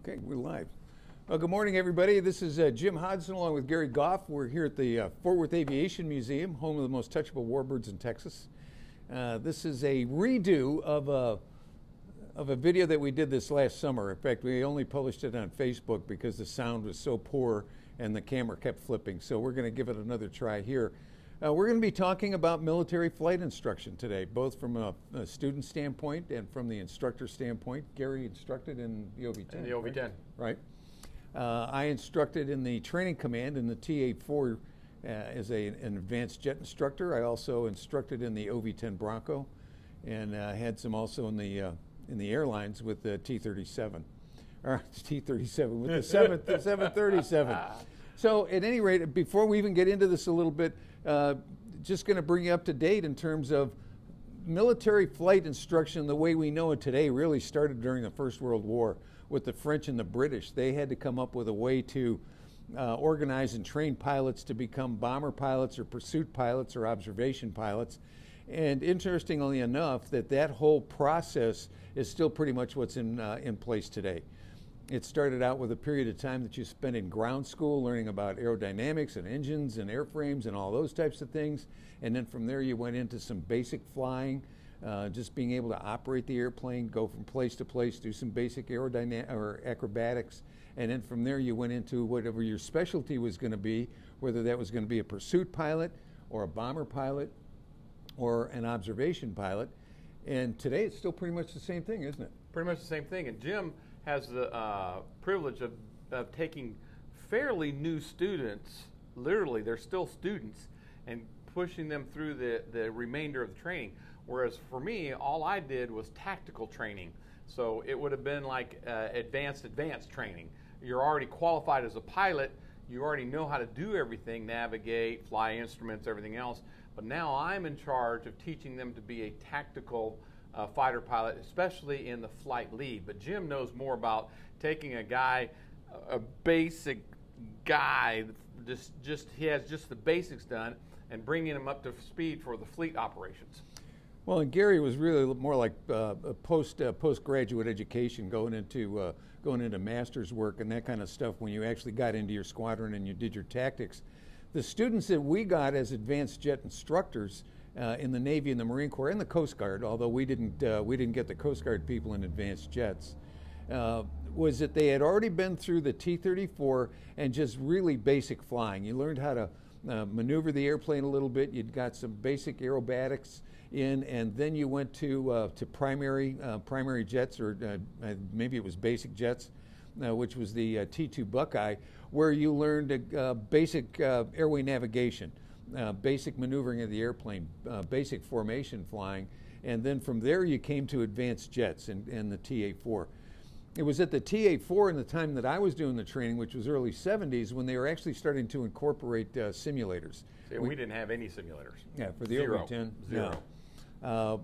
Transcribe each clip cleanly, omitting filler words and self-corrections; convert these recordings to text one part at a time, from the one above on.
Okay, we're live. Well, good morning, everybody. This is Jim Hodgson along with Garry Goff. We're here at the Fort Worth Aviation Museum, home of the most touchable warbirds in Texas. This is a redo of a video that we did this last summer. In fact, we only published it on Facebook because the sound was so poor and the camera kept flipping. So we're going to give it another try here. We're going to be talking about military flight instruction today, both from a student standpoint and from the instructor standpoint. Garry instructed in the OV-10. In the OV-10. Right. I instructed in the training command in the TA-4 as an advanced jet instructor. I also instructed in the OV-10 Bronco, and had some also in the airlines with the T-37, or T-37 with the 737. So at any rate, before we even get into this a little bit, just going to bring you up to date in terms of military flight instruction. The way we know it today really started during the First World War with the French and the British. They had to come up with a way to organize and train pilots to become bomber pilots or pursuit pilots or observation pilots. And interestingly enough, that whole process is still pretty much what's in place today. It started out with a period of time that you spent in ground school learning about aerodynamics and engines and airframes and all those types of things. And then from there you went into some basic flying, just being able to operate the airplane, go from place to place, do some basic aerodynamic or acrobatics. And then from there you went into whatever your specialty was going to be, whether that was going to be a pursuit pilot or a bomber pilot or an observation pilot. And today it's still pretty much the same thing, isn't it? Pretty much the same thing. And Jim has the privilege of taking fairly new students, literally they're still students, and pushing them through the remainder of the training. Whereas for me, all I did was tactical training. So it would have been like advanced training. You're already qualified as a pilot. You already know how to do everything, navigate, fly instruments, everything else. But now I'm in charge of teaching them to be a tactical fighter pilot, especially in the flight lead. But Jim knows more about taking a guy, a basic guy, he has just the basics done, and bringing him up to speed for the fleet operations. Well, and Garry was really more like a postgraduate education, going into master's work and that kind of stuff when you actually got into your squadron and you did your tactics. The students that we got as advanced jet instructors in the Navy and the Marine Corps and the Coast Guard, although we didn't get the Coast Guard people in advanced jets, was that they had already been through the T-34 and just really basic flying. You learned how to maneuver the airplane a little bit. You'd got some basic aerobatics in, and then you went to primary jets, or maybe it was basic jets, which was the T-2 Buckeye, where you learned basic airway navigation, basic maneuvering of the airplane, basic formation flying, and then from there you came to advanced jets in the TA-4. It was at the TA-4 in the time that I was doing the training, which was early 70s, when they were actually starting to incorporate simulators. See, we didn't have any simulators. Yeah, for the OV-10. Zero. No.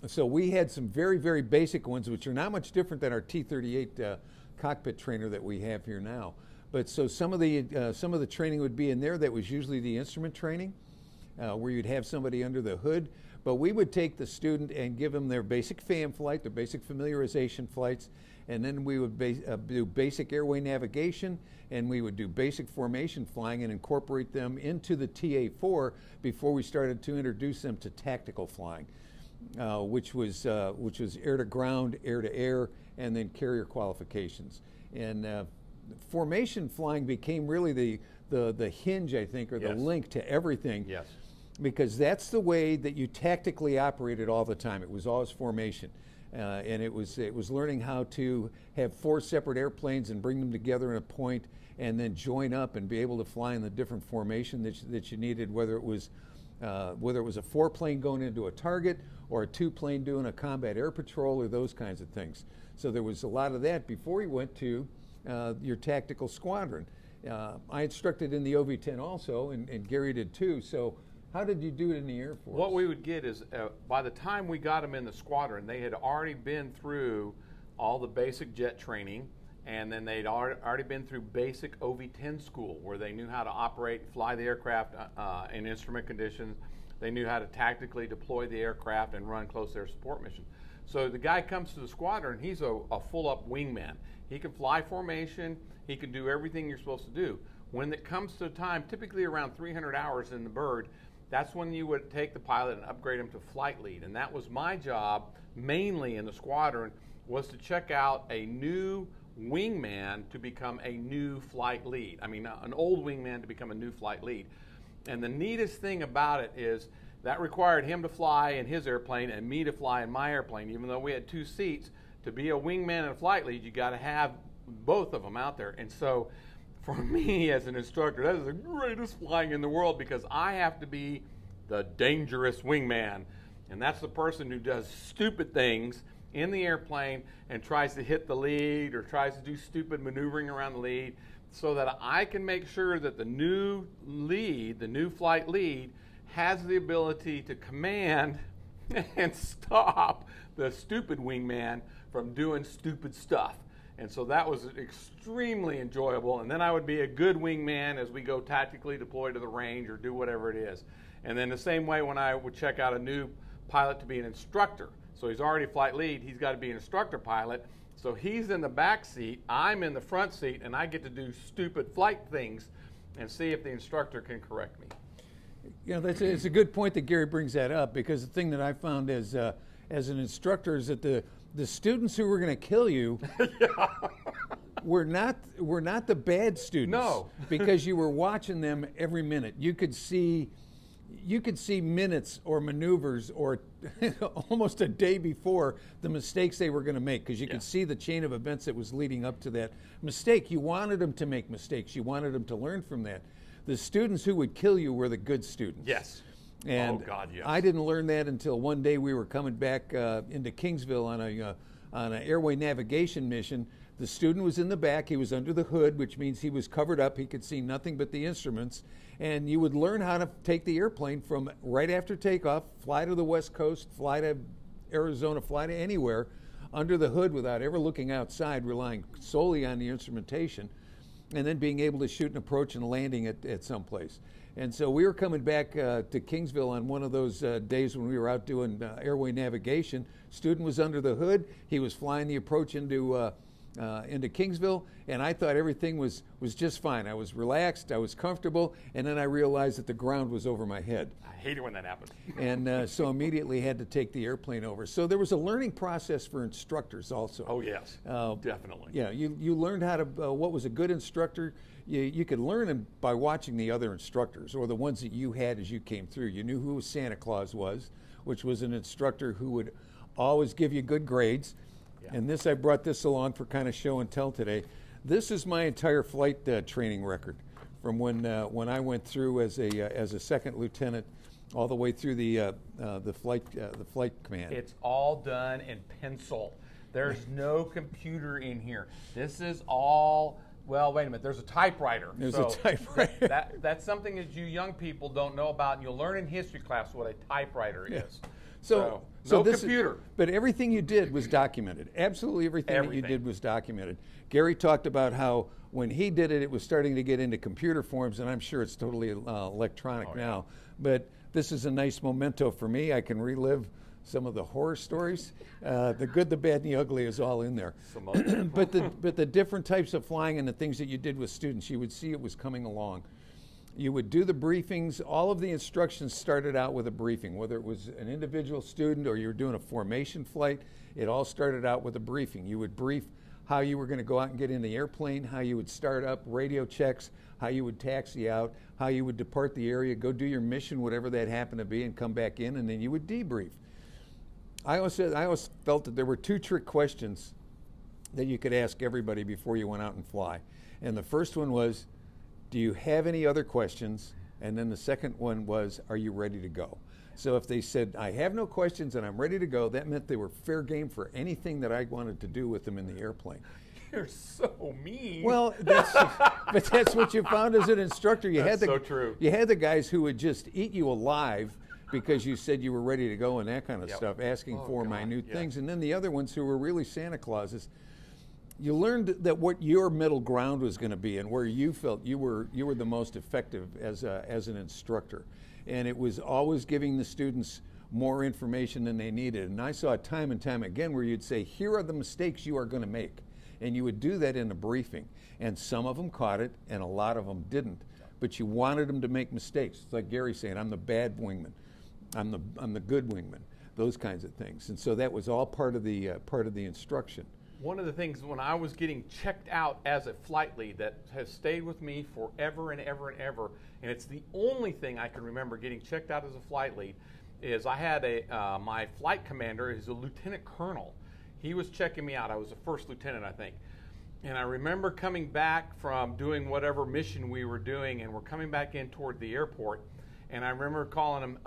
So we had some very, very basic ones, which are not much different than our T-38 cockpit trainer that we have here now. But so some of the training would be in there. That was usually the instrument training, where you'd have somebody under the hood. But we would take the student and give them their basic FAM flight, their basic familiarization flights, and then we would do basic airway navigation, and we would do basic formation flying and incorporate them into the TA-4 before we started to introduce them to tactical flying, which was air to ground, air to air, and then carrier qualifications. And formation flying became really the hinge, I think, or the link to everything. Yes. Because that's the way that you tactically operated all the time. It was always formation. And it was learning how to have 4 separate airplanes and bring them together in a point and then join up and be able to fly in the different formation that you needed, whether it was a 4-plane going into a target or a 2-plane doing a combat air patrol or those kinds of things. So there was a lot of that before you went to your tactical squadron. I instructed in the OV-10 also, and Garry did too. So how did you do it in the Air Force? What we would get is, by the time we got them in the squadron, they had already been through all the basic jet training, and then they'd already been through basic OV-10 school, where they knew how to operate, fly the aircraft in instrument conditions, They knew how to tactically deploy the aircraft and run close air support missions. So the guy comes to the squadron, he's a full-up wingman. He can fly formation, he can do everything you're supposed to do. When it comes to time, typically around 300 hours in the bird, that's when you would take the pilot and upgrade him to flight lead. And that was my job, mainly in the squadron, was to check out a new wingman to become a new flight lead. I mean, an old wingman to become a new flight lead. And the neatest thing about it is that required him to fly in his airplane and me to fly in my airplane. Even though we had 2 seats, to be a wingman and a flight lead, you got to have both of them out there. And so for me as an instructor, that is the greatest flying in the world, because I have to be the dangerous wingman. And that's the person who does stupid things in the airplane and tries to hit the lead or tries to do stupid maneuvering around the lead, so that I can make sure that the new lead, the new flight lead, has the ability to command and stop the stupid wingman from doing stupid stuff. And so that was extremely enjoyable. And then I would be a good wingman as we go tactically deploy to the range or do whatever it is. And then the same way when I would check out a new pilot to be an instructor. So he's already flight lead, he's got to be an instructor pilot. So he's in the back seat, I'm in the front seat, and I get to do stupid flight things and see if the instructor can correct me. You know, it's a good point that Gary brings that up, because the thing that I found as an instructor is that the students who were going to kill you were not the bad students. No. Because you were watching them every minute. You could see minutes or maneuvers or almost a day before the mistakes they were going to make, because you could see the chain of events that was leading up to that mistake. You wanted them to make mistakes. You wanted them to learn from that. The students who would kill you were the good students. Yes. And oh, God, yes. I didn't learn that until one day we were coming back into Kingsville on an airway navigation mission. The student was in the back. He was under the hood, which means he was covered up. He could see nothing but the instruments. And you would learn how to take the airplane from right after takeoff, fly to the West Coast, fly to Arizona, fly to anywhere, under the hood without ever looking outside, relying solely on the instrumentation, and then being able to shoot an approach and landing at some place. And so we were coming back to Kingsville on one of those days when we were out doing airway navigation. Student was under the hood. He was flying the approach into Kingsville, and I thought everything was just fine. I was relaxed, I was comfortable, and then I realized that the ground was over my head. I hate it when that happens. And so immediately had to take the airplane over. So there was a learning process for instructors also. Oh, yes, definitely. Yeah, you learned how to, what was a good instructor. You could learn them by watching the other instructors, or the ones that you had as you came through. You knew who Santa Claus was, which was an instructor who would always give you good grades. Yeah. And I brought this along for kind of show and tell today. This is my entire flight training record from when I went through as a second lieutenant, all the way through the flight command. It's all done in pencil. There's no computer in here. This is all. Well, wait a minute. There's a typewriter. There's a typewriter. That's something that you young people don't know about, and you'll learn in history class what a typewriter is. So no computer. But everything you did was documented. Absolutely everything that you did was documented. Gary talked about how when he did it, it was starting to get into computer forms, and I'm sure it's totally electronic now. But this is a nice memento for me. I can relive some of the horror stories. The good, the bad, and the ugly is all in there. but the different types of flying and the things that you did with students, you would see it was coming along. You would do the briefings. All of the instructions started out with a briefing, whether it was an individual student or you were doing a formation flight. It all started out with a briefing. You would brief how you were going to go out and get in the airplane, how you would start up, radio checks, how you would taxi out, how you would depart the area, go do your mission, whatever that happened to be, and come back in, and then you would debrief. I always felt that there were 2 trick questions that you could ask everybody before you went out and fly. And the first one was, do you have any other questions? And then the second one was, are you ready to go? So if they said, I have no questions and I'm ready to go, that meant they were fair game for anything that I wanted to do with them in the airplane. You're so mean. Well, but that's what you found as an instructor. That's so true. You had the guys who would just eat you alive because you said you were ready to go and that kind of stuff, asking for minute things. And then the other ones who were really Santa Clauses. You learned that what your middle ground was going to be and where you felt you were the most effective as an instructor. and it was always giving the students more information than they needed. And I saw it time and time again where you'd say, here are the mistakes you are going to make. And you would do that in a briefing. And some of them caught it, and a lot of them didn't. But you wanted them to make mistakes. It's like Gary saying, I'm the bad wingman. I'm the good wingman. Those kinds of things. And so that was all part of the instruction. One of the things when I was getting checked out as a flight lead that has stayed with me forever and ever and ever, and it's the only thing I can remember getting checked out as a flight lead, is I had my flight commander is a lieutenant colonel. He was checking me out. I was a first lieutenant, I think. And I remember coming back from doing whatever mission we were doing, and we're coming back in toward the airport, and I remember calling him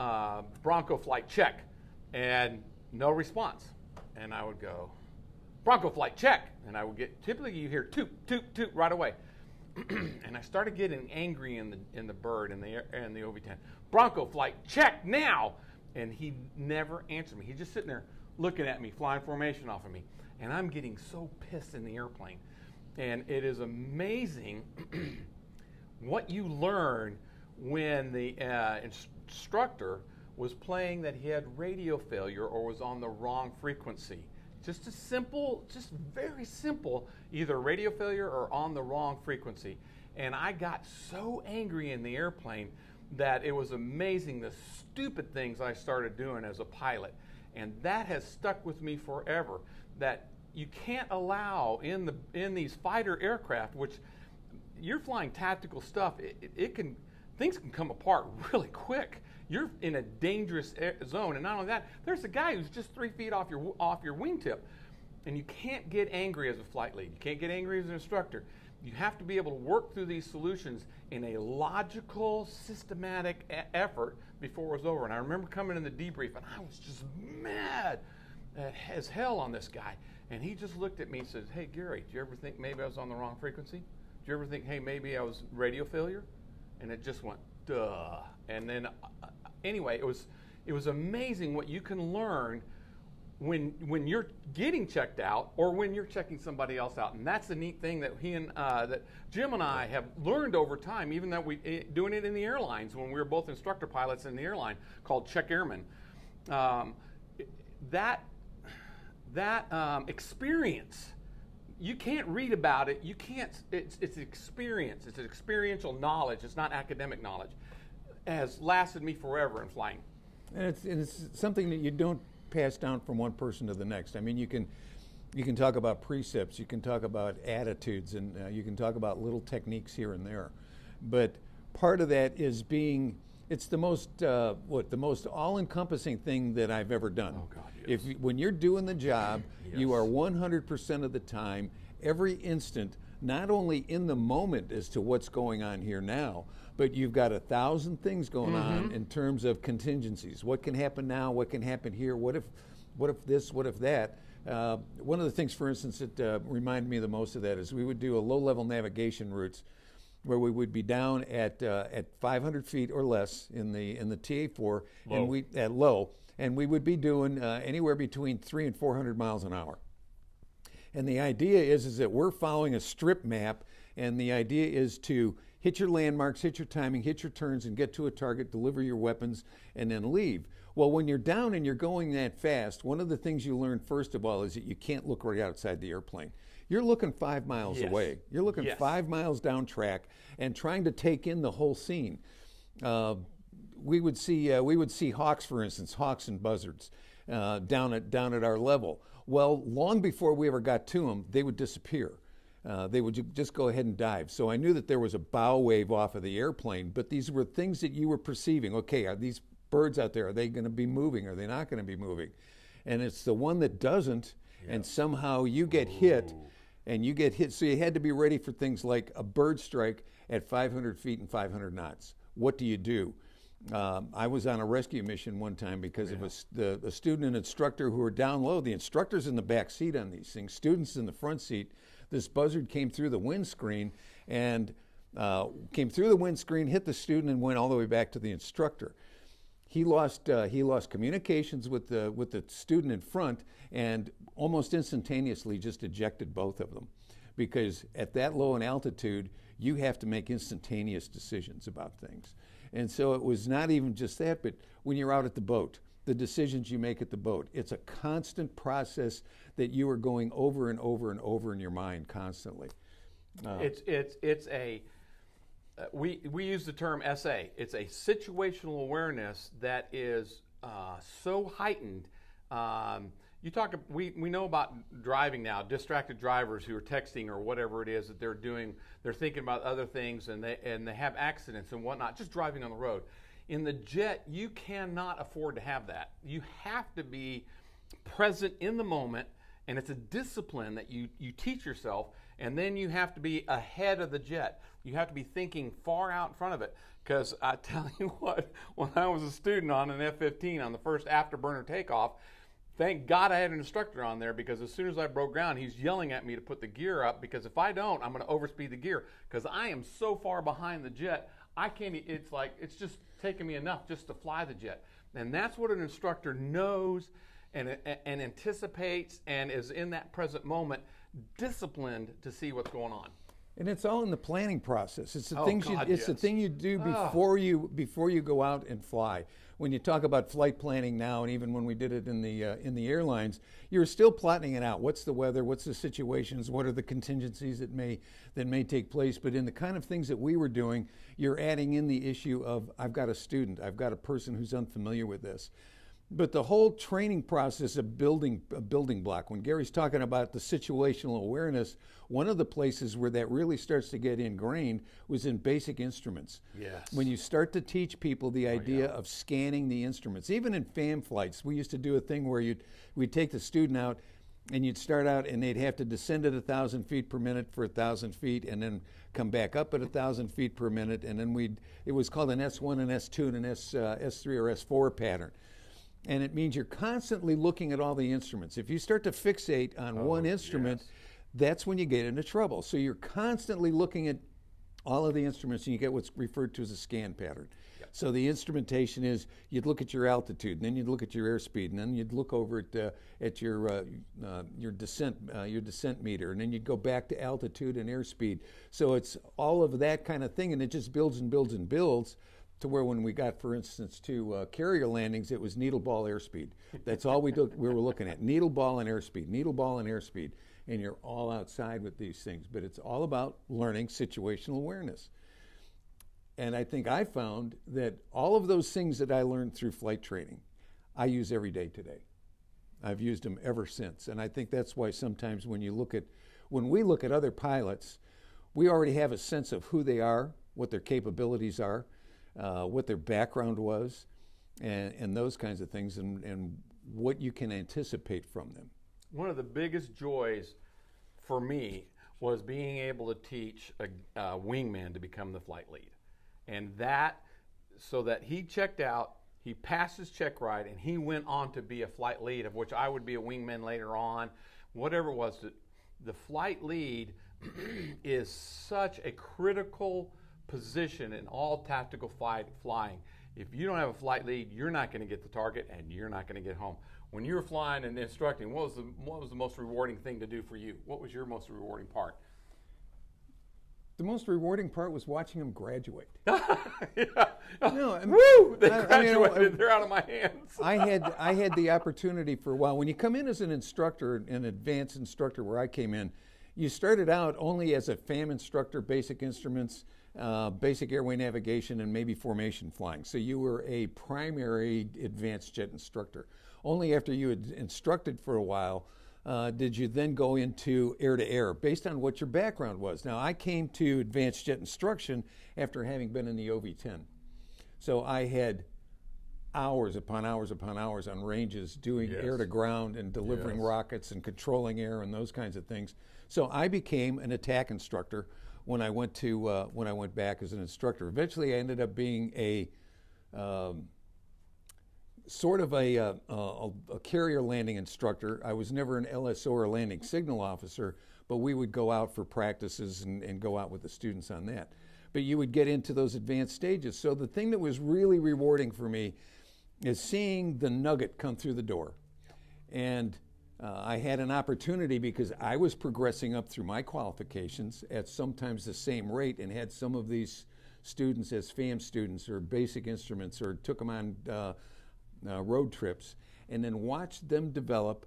Bronco flight check, and no response. And I would go, Bronco flight check, and I would get, typically you hear toot, toot, toot right away. And I started getting angry in the bird and the OV-10. Bronco flight check now! And he never answered me. He's just sitting there looking at me, flying formation off of me. And I'm getting so pissed in the airplane. And it is amazing what you learn when the instructor was playing that he had radio failure or was on the wrong frequency. Just a simple, just very simple, either radio failure or on the wrong frequency. And I got so angry in the airplane that it was amazing the stupid things I started doing as a pilot. And that has stuck with me forever, that you can't allow in these fighter aircraft, which you're flying tactical stuff, things can come apart really quick. You're in a dangerous zone, and not only that, there's a guy who's just 3 feet off your wingtip, and you can't get angry as a flight lead. You can't get angry as an instructor. You have to be able to work through these solutions in a logical, systematic effort before it was over. And I remember coming in the debrief, and I was just mad as hell on this guy. And he just looked at me and says, hey, Gary, do you ever think maybe I was on the wrong frequency? Do you ever think, hey, maybe I was radio failure? And it just went, duh. And then, anyway, it was amazing what you can learn when you're getting checked out or when you're checking somebody else out. And that's the neat thing that that Jim and I have learned over time, even that we doing it in the airlines when we were both instructor pilots in the airline called Check Airmen. That experience, you can't read about it. You can't. It's experience. It's an experiential knowledge. It's not academic knowledge. It has lasted me forever in flying. And it's something that you don't pass down from one person to the next. I mean, you can talk about precepts, you can talk about attitudes, and you can talk about little techniques here and there. But part of that is it's the most all-encompassing thing that I've ever done. Oh God, yes. When you're doing the job, yes. You are 100% of the time, every instant, not only in the moment as to what's going on here now, but you've got 1,000 things going on in terms of contingencies. What can happen now? What can happen here? What if this? What if that? One of the things, for instance, that reminded me the most of that is we would do a low-level navigation routes where we would be down at 500 feet or less in the TA4, and we would be doing anywhere between 300 and 400 miles an hour. And the idea is that we're following a strip map, and the idea is to hit your landmarks, hit your timing, hit your turns, and get to a target, deliver your weapons, and then leave. Well, when you're down and you're going that fast, one of the things you learn first of all is that you can't look right outside the airplane. You're looking 5 miles Yes. away. You're looking Yes. 5 miles down track and trying to take in the whole scene. We would see hawks, for instance, hawks and buzzards down at our level. Well, long before we ever got to them, they would disappear. They would just go ahead and dive. So I knew that there was a bow wave off of the airplane, but these were things that you were perceiving. Okay, are these birds out there, are they going to be moving? Are they not going to be moving? And it's the one that doesn't, and somehow you get hit, and you get hit. So you had to be ready for things like a bird strike at 500 feet and 500 knots. What do you do? I was on a rescue mission one time because of a student and instructor who were down low. The instructor's in the back seat on these things, students in the front seat. This buzzard came through the windscreen and hit the student and went all the way back to the instructor. He lost communications with the student in front and almost instantaneously just ejected both of them, because at that low an altitude you have to make instantaneous decisions about things. And so it was not even just that, but when you're out at the boat, the decisions you make at the boat, it's a constant process that you are going over and over and over in your mind constantly. We use the term SA. It's a situational awareness that is so heightened. We know about driving now, distracted drivers who are texting or whatever it is that they're doing. They're thinking about other things, and they have accidents and whatnot, just driving on the road. In the jet, you cannot afford to have that. You have to be present in the moment, and it's a discipline that you teach yourself, and then you have to be ahead of the jet. You have to be thinking far out in front of it. Because I tell you what, when I was a student on an F-15 on the first afterburner takeoff, thank God I had an instructor on there, because as soon as I broke ground, he's yelling at me to put the gear up, because if I don't, I'm going to overspeed the gear, because I am so far behind the jet, I can't, it's just taking me enough just to fly the jet. And that's what an instructor knows and anticipates and is in that present moment disciplined to see what's going on. And it's all in the planning process. It's the the thing you do before you go out and fly. When you talk about flight planning now, and even when we did it in the airlines, you're still plotting it out. What's the weather? What's the situations? What are the contingencies that may take place? But in the kind of things that we were doing, you're adding in the issue of, I've got a student, I've got a person who's unfamiliar with this. But the whole training process of building a building block, when Gary's talking about the situational awareness, one of the places where that really starts to get ingrained was in basic instruments. Yes. When you start to teach people the idea of scanning the instruments, even in FAM flights, we used to do a thing where we'd take the student out, and you'd start out and they'd have to descend at 1,000 feet per minute for 1,000 feet, and then come back up at 1,000 feet per minute, and then it was called an S1 and S2 and an S3 or S4 pattern. And it means you're constantly looking at all the instruments. If you start to fixate on one instrument, that's when you get into trouble. So you're constantly looking at all of the instruments, and you get what's referred to as a scan pattern. Yep. So the instrumentation is, you'd look at your altitude, and then you'd look at your airspeed, and then you'd look over at your descent meter, and then you'd go back to altitude and airspeed. So it's all of that kind of thing, and it just builds and builds and builds, to where when we got, for instance, to carrier landings, it was needle ball airspeed. That's all we were looking at, needle ball and airspeed, needle ball and airspeed. And you're all outside with these things. But it's all about learning situational awareness. And I think I found that all of those things that I learned through flight training, I use every day today. I've used them ever since. And I think that's why sometimes when we look at other pilots, we already have a sense of who they are, what their capabilities are, what their background was, and those kinds of things, and what you can anticipate from them. One of the biggest joys for me was being able to teach a wingman to become the flight lead. And so that he checked out, he passed his check ride, and he went on to be a flight lead, of which I would be a wingman later on, whatever it was. The flight lead is such a critical position in all tactical flying. If you don't have a flight lead, you're not going to get the target, and you're not going to get home. When you were flying and instructing, what was the most rewarding thing to do for you? What was your most rewarding part? The most rewarding part was watching them graduate. Yeah. No, woo! They graduated. They're out of my hands. I had the opportunity for a while. When you come in as an instructor, an advanced instructor, where I came in, you started out only as a FAM instructor, basic instruments, basic airway navigation, and maybe formation flying. So you were a primary advanced jet instructor. Only after you had instructed for a while did you then go into air-to-air, based on what your background was. Now, I came to advanced jet instruction after having been in the OV-10. So I had hours upon hours upon hours on ranges doing air-to-ground and delivering rockets and controlling air and those kinds of things. So I became an attack instructor when I went back as an instructor. Eventually, I ended up being a sort of a carrier landing instructor. I was never an LSO or landing signal officer, but we would go out for practices and go out with the students on that. But you would get into those advanced stages. So the thing that was really rewarding for me is seeing the nugget come through the door. And I had an opportunity, because I was progressing up through my qualifications at sometimes the same rate, and had some of these students as FAM students or basic instruments, or took them on road trips, and then watched them develop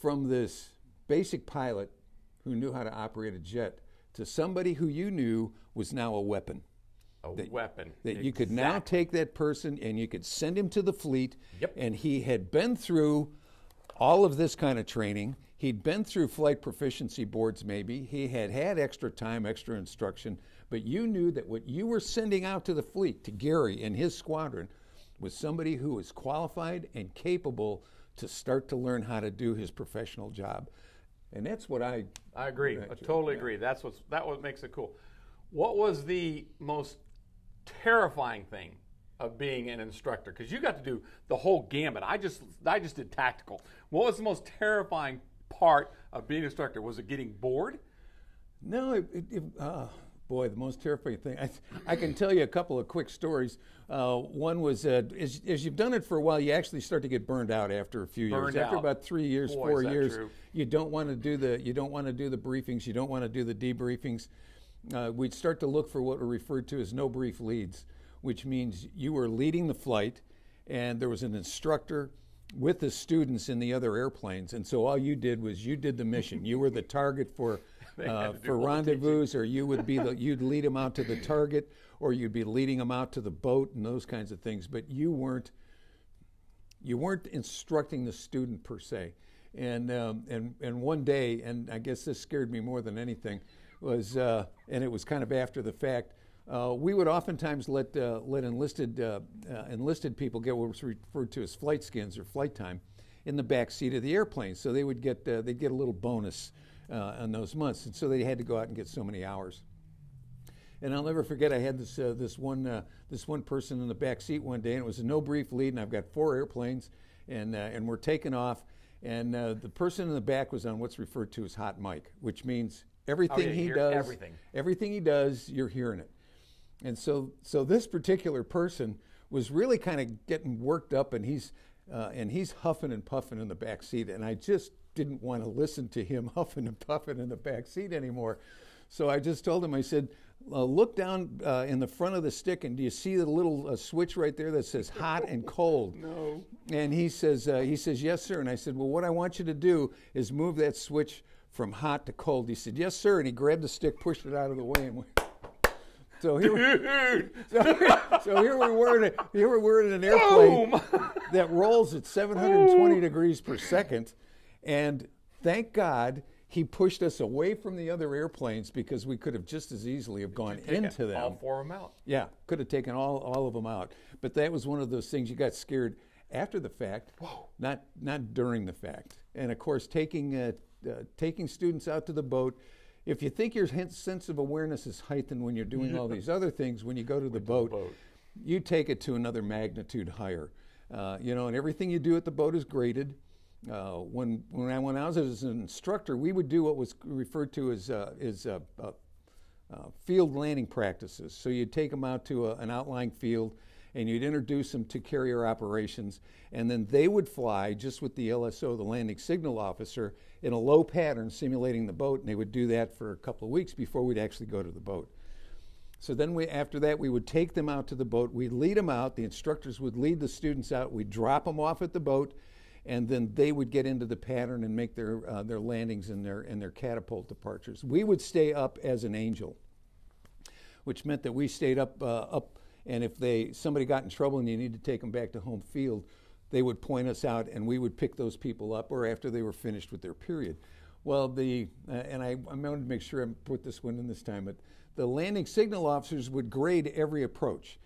from this basic pilot who knew how to operate a jet to somebody who you knew was now a weapon. Weapon. That you could now take that person and you could send him to the fleet, Yep. and he had been through all of this kind of training. He'd been through flight proficiency boards maybe. He had had extra time, extra instruction, but you knew that what you were sending out to the fleet, to Garry and his squadron, was somebody who was qualified and capable to start to learn how to do his professional job. And that's what I agree. I totally agree. That's what makes it cool. What was the most terrifying thing of being an instructor? Because you got to do the whole gamut. I just did tactical. What was the most terrifying part of being an instructor? Was it getting bored? No, boy, the most terrifying thing. I can tell you a couple of quick stories. One was as you've done it for a while, you actually start to get burned out after a few years. After about 3 years, 4 years, you don't want to do the briefings. You don't want to do the debriefings. We'd start to look for what are referred to as no brief leads, which means you were leading the flight, and there was an instructor with the students in the other airplanes, and so all you did was you did the mission. You were the target for rendezvous, or you'd lead them out to the target, or you'd be leading them out to the boat and those kinds of things. But you weren't instructing the student per se. And one day, and I guess this scared me more than anything, was and it was kind of after the fact. We would oftentimes let enlisted people get what was referred to as flight skins or flight time in the back seat of the airplane. So they would they'd get a little bonus on those months, and so they had to go out and get so many hours. And I'll never forget, I had this one person in the back seat one day, and it was a no brief lead, and I've got 4 airplanes, and we're taking off, and the person in the back was on what's referred to as hot mic, which means everything he does, you're hearing it. And so this particular person was really kind of getting worked up, and he's huffing and puffing in the back seat, and I just didn't want to listen to him huffing and puffing in the back seat anymore. So I just told him, I said, look down in the front of the stick, and do you see the little switch right there that says hot and cold? No. And he says, yes, sir. And I said, well, what I want you to do is move that switch from hot to cold. He said, yes, sir. And he grabbed the stick, pushed it out of the way, and went. So here we were in an airplane that rolls at 720 degrees per second, and thank God he pushed us away from the other airplanes, because we could have just as easily have gone into them. All 4 of them out. Yeah, could have taken all of them out. But that was one of those things, you got scared after the fact, not during the fact. And of course, taking students out to the boat. If you think your sense of awareness is heightened when you're doing all these other things, when you go to the boat, you take it to another magnitude higher. And everything you do at the boat is graded. When I was as an instructor, we would do what was referred to as field landing practices. So you'd take them out to an outlying field, and you'd introduce them to carrier operations, and then they would fly just with the LSO, the landing signal officer, in a low pattern simulating the boat, and they would do that for a couple of weeks before we'd actually go to the boat. So then after that, we would take them out to the boat, we'd lead them out, the instructors would lead the students out, we'd drop them off at the boat, and then they would get into the pattern and make their landings and their catapult departures. We would stay up as an angel, which meant that we stayed up, and if somebody got in trouble and you needed to take them back to home field, they would point us out, and we would pick those people up, or after they were finished with their period. Well, and I wanted to make sure I put this one in this time, but the landing signal officers would grade every approach.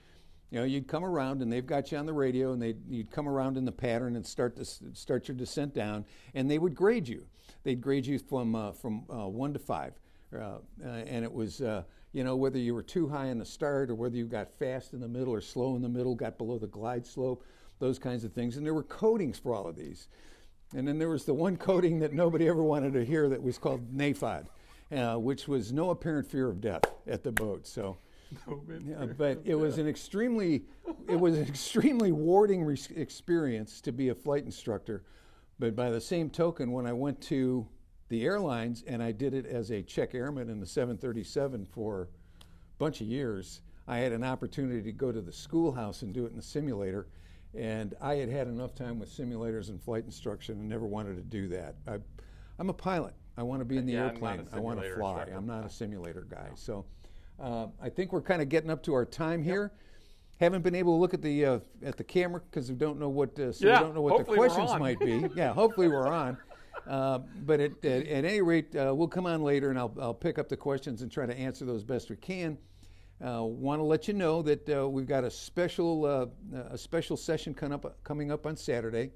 You'd come around, and they've got you on the radio, and you'd come around in the pattern and start your descent down, and they would grade you. They'd grade you from 1 to 5, and it was whether you were too high in the start, or whether you got fast in the middle or slow in the middle, got below the glide slope, those kinds of things. And there were codings for all of these. And then there was the one coding that nobody ever wanted to hear that was called NAFOD, which was no apparent fear of death at the boat. So. But it was an extremely rewarding experience to be a flight instructor. But by the same token, when I went to the airlines and I did it as a check airman in the 737 for a bunch of years, I had an opportunity to go to the schoolhouse and do it in the simulator. And I had had enough time with simulators and flight instruction and never wanted to do that. I'm a pilot. I want to be in the airplane. I want to fly. Instructor. I'm not a simulator guy. So I think we're kind of getting up to our time here. Haven't been able to look at the camera because we don't know what we don't know what the questions might be. Yeah, hopefully we're on. But at any rate, we'll come on later and I'll pick up the questions and try to answer those best we can. Want to let you know that we've got a special session coming up on Saturday.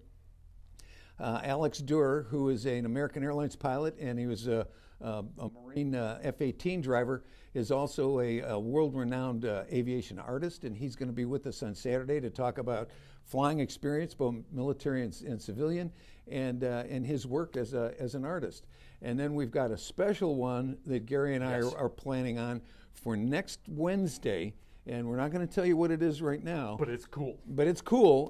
Alex Durer, who is an American Airlines pilot and he was a Marine F-18 driver, is also a world-renowned aviation artist, and he's going to be with us on Saturday to talk about flying experience, both military and civilian, and his work as an artist. And then we've got a special one that Gary and I are planning on for next Wednesday, and we're not going to tell you what it is right now. But it's cool.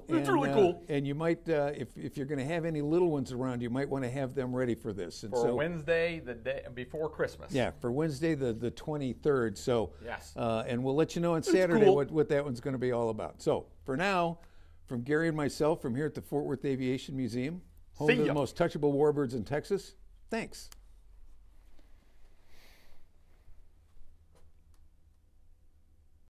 It's really cool. And you might, if you're going to have any little ones around, you might want to have them ready for this. And for Wednesday, the day before Christmas. Yeah, for Wednesday, the 23rd. So, yes. And we'll let you know on Saturday what that one's going to be all about. So, for now, from Gary and myself, from here at the Fort Worth Aviation Museum, home to the most touchable warbirds in Texas, thanks.